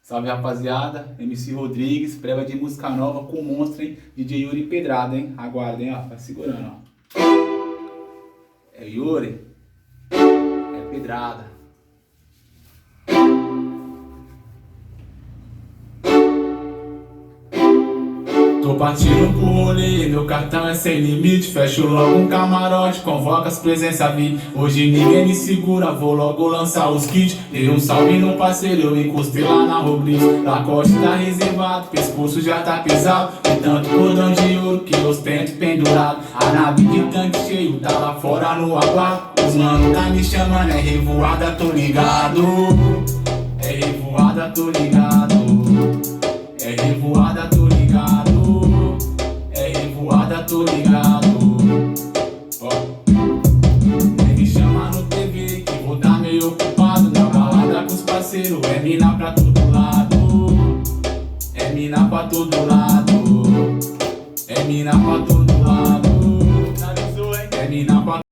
Salve, rapaziada, MC Rodrigues, prévia de música nova com monstro, hein? DJ Yuri Pedrada, hein? Aguardem, ó, vai segurando, ó. É Yuri, é Pedrada. Tô partindo pro rolê, meu cartão é sem limite. Fecho logo um camarote, convoca as presenças VIP. Hoje ninguém me segura, vou logo lançar os kits. Dei um salve no parceiro, eu encostei lá na Roglic. Lacoste tá reservado, pescoço já tá pesado. E tanto cordão de ouro que ostento pendurado. A nave de tanque cheio tá lá fora no aguardo. Os mano tá me chamando, é revoada, tô ligado. É revoada, tô ligado. É revoada, tô ligado. É revoada, tô ligado. Ó, me chama no TV que vou tá meio ocupado. Na balada com os parceiros, é mina pra todo lado. É mina pra todo lado. É mina pra todo lado.